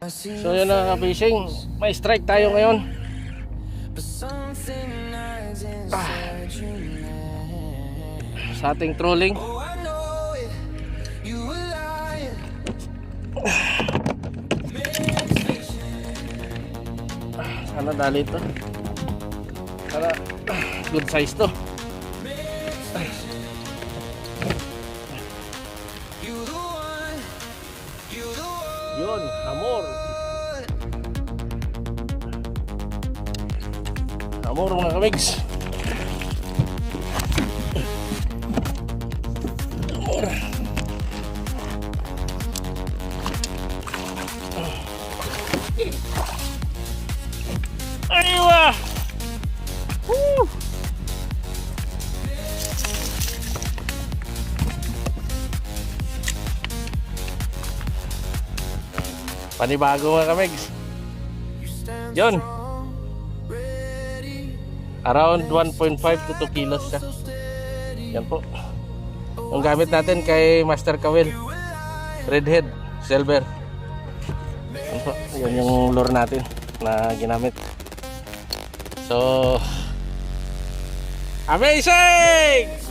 So yun na fishing, may strike tayo ngayon. Sa ating trolling. Sana dali ito. Sana good size to. Yun, hamor. Hamor mga kamigs. Hamor. Aywa. Woo. Panibago mga kamigs. Yun. Around 1.5 to 2 kilos siya. Yan po. Yung gamit natin kay Master Kawil. Redhead, silver. Yan po. Yan yung lure natin na ginamit. So, amazing!